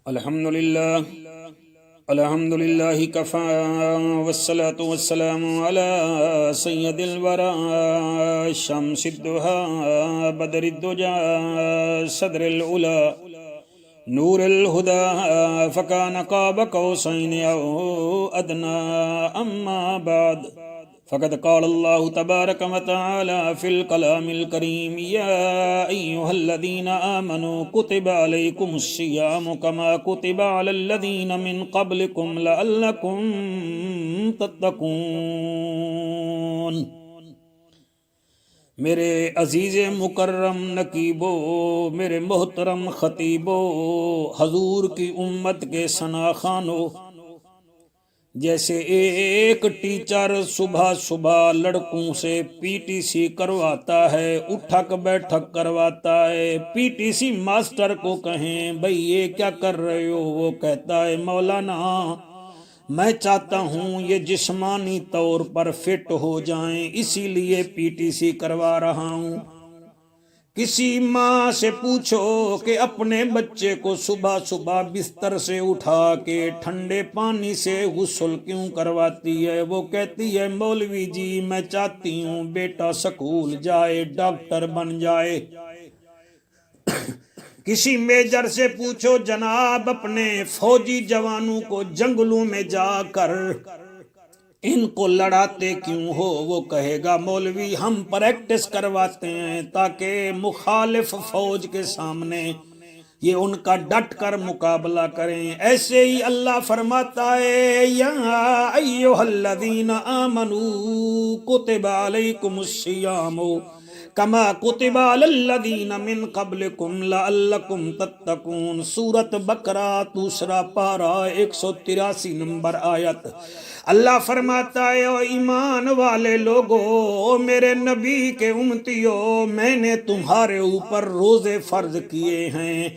الحمد للہ کفا والصلاة والسلام علی سید الورا شمس الدہا بدر الدجا صدر العلا نور الہدا فکان قاب قوسین او ادنا اما بعد فقد قال اللہ تبارک وتعالی فی الکلام الکریم یا ایہا الذین آمنوا کتب علیکم الصیام کما کتب علی الذین من قبلکم لعلکم تتقون۔ میرے عزیز مکرم نقیبو، میرے محترم خطیبو، حضور کی امت کے ثناخانو، جیسے ایک ٹیچر صبح صبح لڑکوں سے پی ٹی سی کرواتا ہے، اٹھک بیٹھک کرواتا ہے، پی ٹی سی ماسٹر کو کہیں بھئی یہ کیا کر رہے ہو، وہ کہتا ہے مولانا میں چاہتا ہوں یہ جسمانی طور پر فٹ ہو جائیں، اسی لیے پی ٹی سی کروا رہا ہوں۔ کسی ماں سے پوچھو کہ اپنے بچے کو صبح صبح بستر سے اٹھا کے ٹھنڈے پانی سے غسل کیوں کرواتی ہے، وہ کہتی ہے مولوی جی میں چاہتی ہوں بیٹا سکول جائے، ڈاکٹر بن جائے۔ کسی میجر سے پوچھو جناب اپنے فوجی جوانوں کو جنگلوں میں جا کر ان کو لڑاتے کیوں ہو، وہ کہے گا مولوی ہم پریکٹس کرواتے ہیں تاکہ مخالف فوج کے سامنے یہ ان کا ڈٹ کر مقابلہ کریں۔ ایسے ہی اللہ فرماتا ہے یا ایھا الذین آمنوا کتب علیکم الصیام کما کتب علی الذین من قبلکم لعلکم تتقون۔ سورۃ بقرہ دوسرا پارہ 183 نمبر آیت۔ اللہ فرماتا ہے او ایمان والے لوگو، میرے نبی کے امتیو، میں نے تمہارے اوپر روزے فرض کیے ہیں۔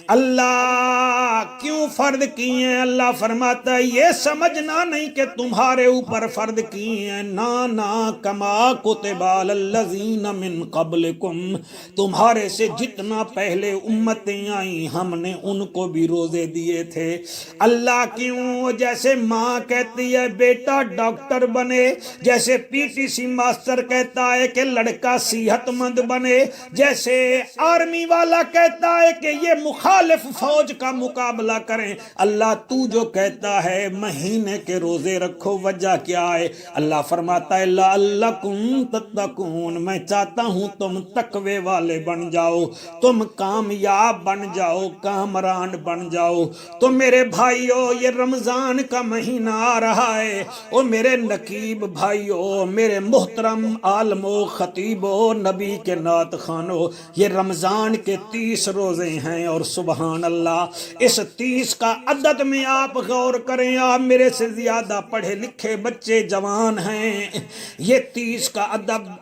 اللہ کیوں فرض کیے ہیں؟ اللہ فرماتا ہے یہ سمجھنا نہیں کہ تمہارے اوپر فرض کیے ہیں، نا کما کتب علی الذین من قبلکم، تمہارے سے جتنا پہلے امتیں آئیں ہم نے ان کو بھی روزے دیے تھے۔ اللہ کیوں؟ جیسے ماں کہتی ہے بیٹا ڈاکٹر بنے، جیسے پی ٹی سی ماسٹر کہتا ہے کہ لڑکا صحت مند بنے، جیسے آرمی والا کہتا ہے کہ یہ مخالف فوج کا مقابلہ کریں، اللہ تو جو کہتا ہے مہینے کے روزے رکھو، وجہ کیا ہے؟ اللہ فرماتا ہے لعلکم تتقون، میں چاہتا ہوں تم تقوی والے بن جاؤ، تم کامیاب بن جاؤ، کامران بن جاؤ۔ تو میرے بھائیو یہ رمضان کا مہینہ آ رہا ہے، او میرے نقیب بھائیو، میرے محترم عالمو خطیبو، نبی کے نعت خوانو، یہ رمضان کے 30 روزے ہیں، اور سبحان اللہ اس 30 کا عدد میں آپ غور کریں، آپ میرے سے زیادہ پڑھے لکھے بچے جوان ہیں، یہ 30 کا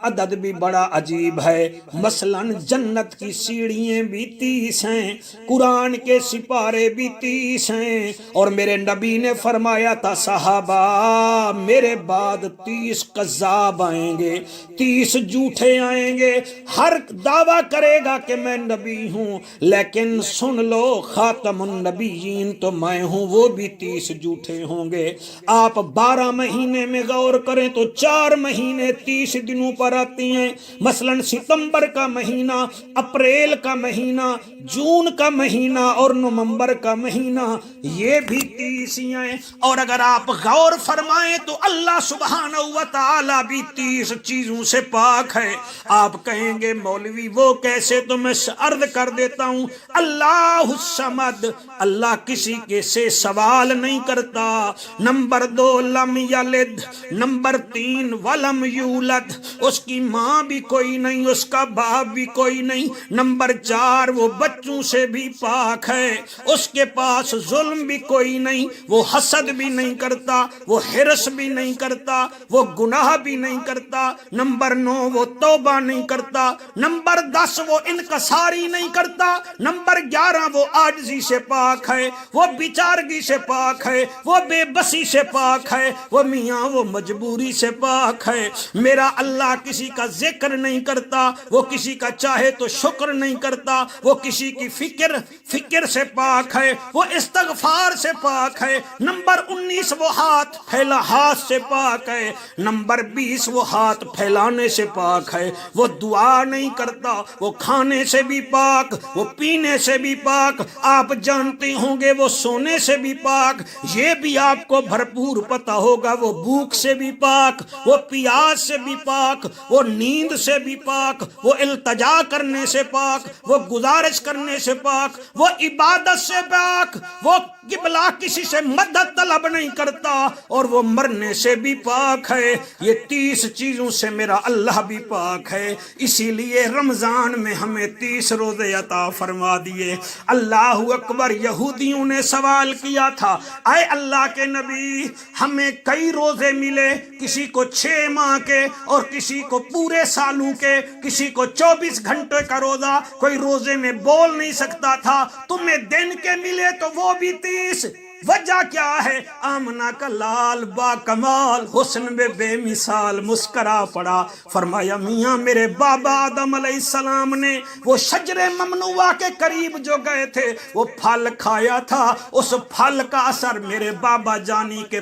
عدد بھی بڑا عجیب ہے۔ مثلا جنت کی سیڑھیاں بھی 30 ہیں، قرآن کے سپارے بھی 30 ہیں، اور میرے نبی نے فرمایا تھا صحابہ میرے بعد 30 کذاب آئیں گے، 30 جھوٹے آئیں گے، ہر دعویٰ کرے گا کہ میں نبی ہوں، لیکن سن لو خاتم النبیین تو میں ہوں، وہ بھی 30 جھوٹے ہوں گے۔ آپ 12 مہینے میں غور کریں تو 4 مہینے 30 دنوں پر آتی ہیں، مثلا ستمبر کا مہینہ، اپریل کا مہینہ، جون کا مہینہ اور نومبر کا مہینہ، یہ بھی 30 ہیں۔ اور اگر آپ غور فرمائیں تو اللہ سبحانہ و تعالی بھی 30 چیزوں سے پاک ہے۔ آپ کہیں گے مولوی وہ کیسے؟ تو میں عرض کر دیتا ہوں، اللہ الصمد، اللہ کسی کے سے سوال نہیں کرتا۔ نمبر 2 لم یلد، نمبر 3 ولم یولد، اس کی ماں بھی کوئی نہیں، اس کا باپ بھی کوئی نہیں۔ نمبر 4 وہ بچوں سے بھی پاک ہے، اس کے پاس ظلم بھی کوئی نہیں، وہ حسد بھی نہیں کرتا، وہ حرص بھی نہیں کرتا، وہ گناہ بھی نہیں کرتا۔ نمبر 9 وہ توبہ نہیں کرتا۔ نمبر 10 وہ انکساری نہیں کرتا۔ نمبر 11 وہ عاجزی سے پاک ہے، وہ بیچارگی سے پاک ہے، وہ بے بسی سے پاک ہے، وہ میاں وہ مجبوری سے پاک ہے۔ میرا اللہ کسی کا ذکر نہیں کرتا، وہ کسی کا چاہے تو شکر نہیں کرتا، وہ کسی کی فکر سے پاک ہے، وہ استغفار سے پاک ہے۔ نمبر 19 وہ ہاتھ سے پاک ہے۔ نمبر 20 وہ ہاتھ پھیلانے سے پاک ہے۔ وہ دعا نہیں کرتا، وہ کھانے سے بھی پاک، وہ پینے سے بھی پاک، آپ جانتے ہوں گے وہ سونے سے بھی پاک، یہ بھی آپ کو بھرپور پتہ ہوگا وہ بھوک سے بھی پاک، وہ پیاس سے بھی پاک، وہ نیند سے بھی پاک، وہ التجا کرنے سے پاک، وہ گزارش کرنے سے پاک، وہ عبادت سے پاک، وہ قبلہ کسی سے مدد طلب نہیں کرتا، اور وہ مرنے سے بھی پاک ہے۔ یہ 30 چیزوں سے میرا اللہ بھی پاک ہے، اسی لیے رمضان میں ہمیں 30 روزے عطا فرما دیے۔ اللہ اکبر۔ یہودیوں نے سوال کیا تھا، اے اللہ کے نبی ہمیں کئی روزے ملے، کسی کو 6 ماہ کے اور کسی کو پورے سالوں کے، کسی کو 24 گھنٹے کا روزہ، کوئی روزے میں بول نہیں سکتا تھا، تمہیں دن کے ملے تو وہ بھی 30۔ وجہ کیا ہے؟ آمنہ کا لال با کمال حسن میں بے مثال مسکرا پڑا، فرمایا میاں میرے بابا آدم علیہ السلام نے وہ شجر ممنوعہ کے قریب جو گئے تھے وہ پھل کھایا تھا، اس پھل کا اثر میرے بابا جانی کے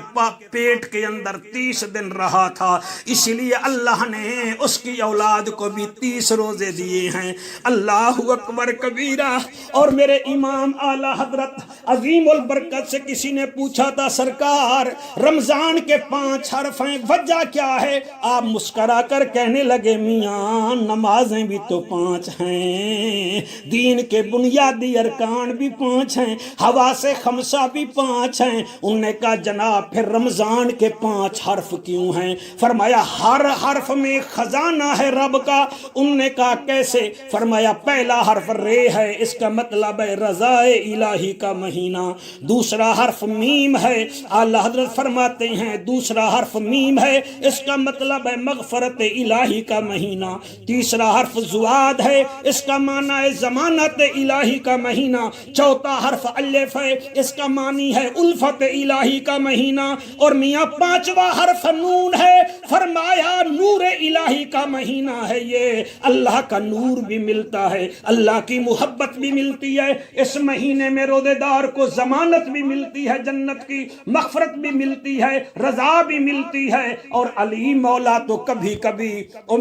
پیٹ کے اندر 30 دن رہا تھا، اسی لیے اللہ نے اس کی اولاد کو بھی 30 روزے دیے ہیں۔ اللہ اکبر کبیرہ۔ اور میرے امام اعلی حضرت عظیم البرکت سے کسی نے پوچھا تھا سرکار رمضان کے 5 حرف ہیں، وجہ کیا ہے؟ آپ مسکرا کر کہنے لگے میاں نمازیں بھی تو 5 ہیں، دین کے بنیادی ارکان بھی 5 ہیں، حواس خمسہ بھی 5 ہیں۔ انہوں نے کہا جناب پھر رمضان کے 5 حرف کیوں ہیں؟ فرمایا ہر حرف میں خزانہ ہے رب کا۔ انہوں نے کہا کیسے؟ فرمایا پہلا حرف رے ہے، اس کا مطلب ہے رضا الہی کا مہینہ، دوسرا حرف میم ہے، اعلی حضرت فرماتے ہیں دوسرا حرف میم ہے، اس کا مطلب ہے مغفرت الہی کا مہینہ، تیسرا حرف زواد ہے، اس کا معنی ہے ضمانت الہی کا مہینہ، چوتھا حرف الف ہے، اس کا معنی ہے الفت الہی کا مہینہ، اور میاں 5واں حرف نون ہے، فرمایا نور الہی کا مہینہ ہے، یہ اللہ کا نور بھی ملتا ہے، اللہ کی محبت بھی ملتی ہے، اس مہینے میں روزے دار کو ضمانت بھی ملتی ہے، جنت کی مغفرت بھی ملتی ہے، رضا بھی ملتی ہے۔ اور علی مولا تو کبھی کبھی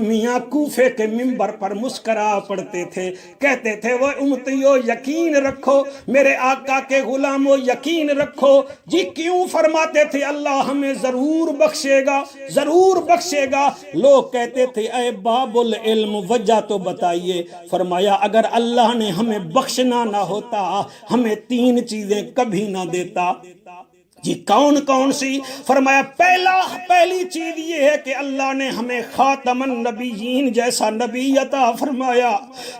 میاں کوفے کے منبر پر مسکرا پڑتے تھے، کہتے تھے وہ امتیو یقین رکھو، میرے آقا کے غلامو یقین رکھو۔ جی کیوں فرماتے تھے؟ اللہ ہمیں ضرور بخشے گا، ضرور بخشے گا۔ لوگ کہتے تھے اے باب العلم وجہ تو بتائیے۔ فرمایا اگر اللہ نے ہمیں بخشنا نہ ہوتا ہمیں 3 چیزیں کبھی نہ دیتا۔ جی کون کون سی؟ فرمایا پہلی چیز یہ ہے کہ اللہ نے ہمیں خاتم النبیین جیسا نبی عطا فرمایا،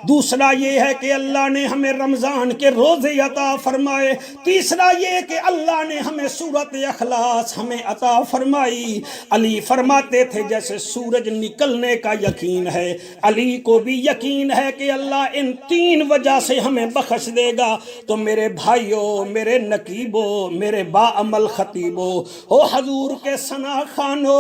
دوسرا یہ ہے کہ اللہ نے ہمیں رمضان کے روزے عطا فرمائے، تیسرا یہ کہ اللہ نے ہمیں سورت اخلاص ہمیں عطا فرمائی۔ علی فرماتے تھے جیسے سورج نکلنے کا یقین ہے، علی کو بھی یقین ہے کہ اللہ ان 3 وجہ سے ہمیں بخش دے گا۔ تو میرے بھائیوں، میرے نقیبوں، میرے با عمل خطیبو، او حضور کے ثنا خانو،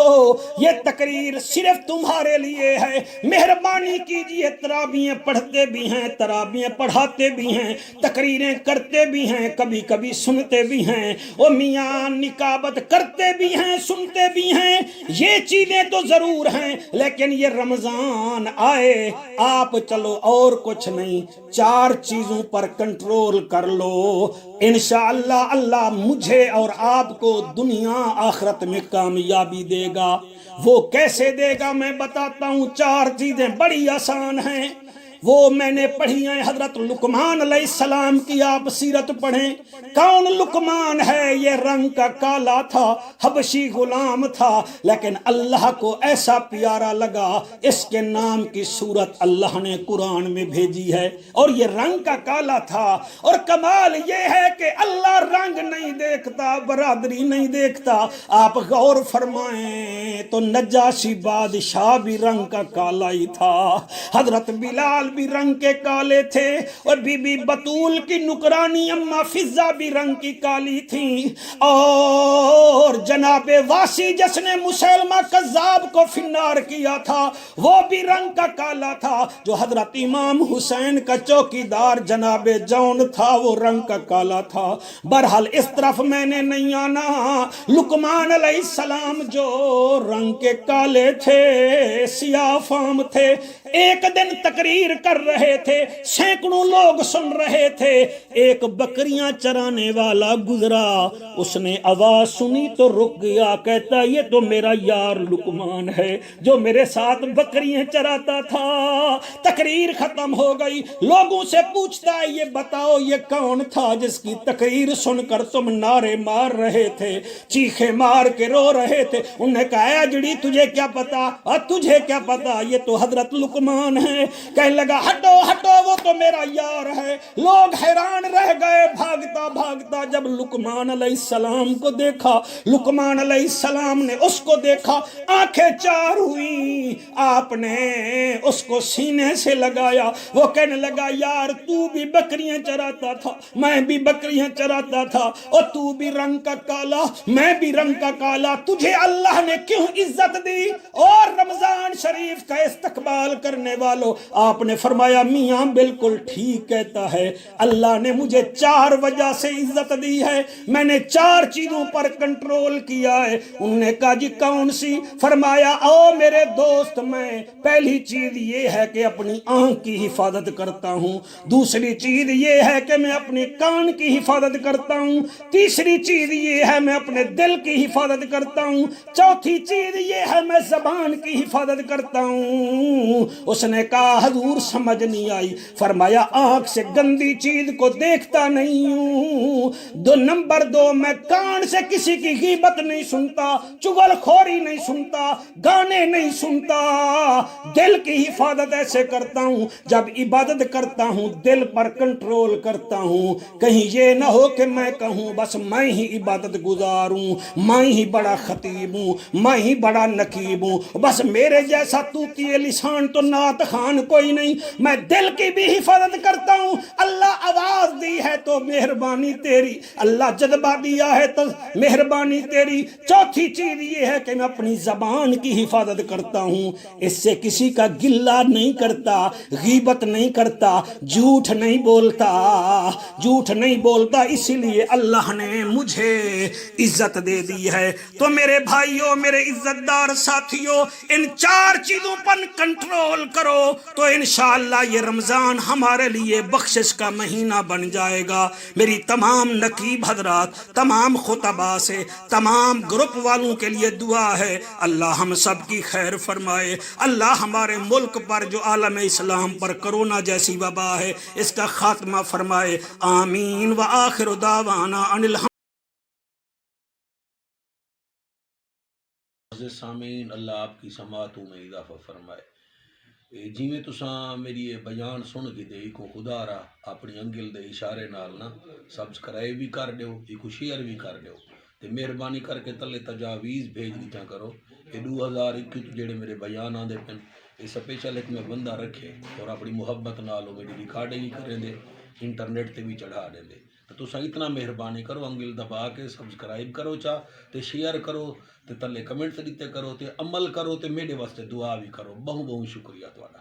یہ تقریر صرف تمہارے لیے ہے، مہربانی کیجئے، تراویحیں پڑھتے بھی ہیں، تراویحیں پڑھاتے بھی ہیں، تقریریں کرتے بھی ہیں، کبھی کبھی سنتے بھی ہیں، او میاں نکابت کرتے بھی ہیں، سنتے بھی ہیں، یہ چیزیں تو ضرور ہیں، لیکن یہ رمضان آئے آپ چلو اور کچھ نہیں 4 چیزوں پر کنٹرول کر لو، انشاءاللہ اللہ مجھے اور آپ کو دنیا آخرت میں کامیابی دے گا۔ وہ کیسے دے گا میں بتاتا ہوں، 4 چیزیں بڑی آسان ہیں، وہ میں نے پڑھی ہیں۔ حضرت لقمان علیہ السلام کی آپ سیرت پڑھیں، کون لقمان ہے؟ یہ رنگ کا کالا تھا، حبشی غلام تھا، لیکن اللہ کو ایسا پیارا لگا، اس کے نام کی سورت اللہ نے قرآن میں بھیجی ہے، اور یہ رنگ کا کالا تھا۔ اور کمال یہ ہے کہ اللہ رنگ نہیں دیکھتا، برادری نہیں دیکھتا۔ آپ غور فرمائیں تو نجاشی بادشاہ بھی رنگ کا کالا ہی تھا، حضرت بلال بھی رنگ کے کالے تھے، اور بی بی بطول کی نکرانی اما فضہ بھی رنگ کی کالی تھیں، اور جناب واسی جس نے مسیلمہ کذاب کو فنار کیا تھا وہ بھی رنگ کا کالا تھا، جو حضرت امام حسین کا چوکیدار جناب جون تھا وہ رنگ کا کالا تھا۔ بہرحال اس طرف میں نے نہیں آنا، لقمان علیہ السلام جو رنگ کے کالے تھے، سیاہ فام تھے، ایک دن تقریر کر رہے تھے، سینکڑوں لوگ سن رہے تھے، ایک بکریاں چرانے والا گزرا، اس نے آواز سنی تو رک گیا، کہتا یہ تو میرا یار لقمان ہے جو میرے ساتھ بکریاں چراتا تھا۔ تقریر ختم ہو گئی، لوگوں سے پوچھتا ہے یہ بتاؤ یہ کون تھا جس کی تقریر سن کر تم نعرے مار رہے تھے، چیخے مار کے رو رہے تھے؟ انہوں نے کہا اجڑی تجھے کیا پتا، اور تجھے کیا پتا، یہ تو حضرت لقمان ہے۔ کہنے لگا ہٹو ہٹو وہ تو میرا یار ہے۔ لوگ حیران رہ گئے، بھاگتا بھاگتا جب لقمان علیہ السلام کو دیکھا، لقمان علیہ السلام نے اس کو دیکھا، آنکھیں چار ہوئی، آپ نے اس کو سینے سے لگایا، وہ کہنے لگا یار تو بھی بکریاں چراتا تھا، میں بھی بکریاں چراتا تھا، اور تو بھی رنگ کا کالا میں بھی رنگ کا کالا، تجھے اللہ نے کیوں عزت دی؟ اور رمضان شریف کا استقبال کرنے والوں، آپ نے فرمایا میاں بالکل ٹھیک کہتا ہے، اللہ نے مجھے 4 وجہ سے عزت دی ہے، میں نے 4 چیزوں پر کنٹرول کیا ہے۔ انہوں نے کہا جی کون سی؟ فرمایا او میرے دوست، میں پہلی چیز یہ ہے کہ اپنی آنکھ کی حفاظت کرتا ہوں، دوسری چیز یہ ہے کہ میں اپنے کان کی حفاظت کرتا ہوں، تیسری چیز یہ ہے میں اپنے دل کی حفاظت کرتا ہوں، چوتھی چیز یہ ہے میں زبان کی حفاظت کرتا ہوں۔ اس نے کہا حضور سمجھ نہیں آئی۔ فرمایا آنکھ سے گندی چیز کو دیکھتا نہیں ہوں، نمبر 2 میں کان سے کسی کی غیبت نہیں سنتا، چغل خوری نہیں سنتا، گانے نہیں سنتا، دل کی حفاظت ایسے کرتا ہوں جب عبادت کرتا ہوں دل پر کنٹرول کرتا ہوں، کہیں یہ نہ ہو کہ میں کہوں بس میں ہی عبادت گزار ہوں، میں ہی بڑا خطیب ہوں، میں ہی بڑا نقیب ہوں، بس میرے جیسا طوطی لسان تو نعت خوان کوئی نہیں، میں دل کی بھی حفاظت کرتا ہوں۔ اللہ آواز دی ہے تو مہربانی تیری، اللہ جذبہ دیا ہے تو مہربانی تیری۔ چوتھی چیز یہ ہے کہ میں اپنی زبان کی حفاظت کرتا ہوں، اس سے کسی کا گلہ نہیں کرتا، غیبت نہیں کرتا، جھوٹ نہیں بولتا، اسی لیے اللہ نے مجھے عزت دے دی ہے۔ تو میرے بھائیوں، میرے عزت دار ساتھیوں، ان 4 چیزوں پر کنٹرول کرو تو انشاءاللہ یہ رمضان ہمارے لیے بخشش کا مہینہ بن جائے گا۔ میری تمام نقیب حضرات، تمام خطباء سے، تمام گروپ والوں کے لیے دعا ہے، اللہ ہم سب کی خیر فرمائے، اللہ ہمارے ملک پر جو عالم اسلام پر کرونا جیسی وبا ہے اس کا خاتمہ فرمائے، آمین۔ وآخر دعوانا ان الحمد۔ سامعین اللہ آپ کی سماعتوں میں اضافہ فرمائے۔ جیویں تساں میری یہ بیان سن کے دے کو خدا را اپنی انگل دے اشارے نال نا سبسکرائب بھی کر دیو، ایک شیئر بھی کر دیو، تے مہربانی کر کے تلے تجاویز بھیج دیتا کرو کہ 2021 جڑے میرے بیان آندے پن یہ سپیشل ایک میں بندہ رکھے اور اپنی محبت نالو میری ریکارڈنگ کریں دے، انٹرنیٹ تے بھی چڑھا دیں دے۔ تو تساں اتنا مہربانی کرو، انگل دبا کے سبسکرائب کرو چا تے شیئر کرو تے تلے کمنٹ دیتے کرو تے عمل کرو تے میرے واسطے دعا بھی کرو۔ بہت بہت شکریہ تہاڈا۔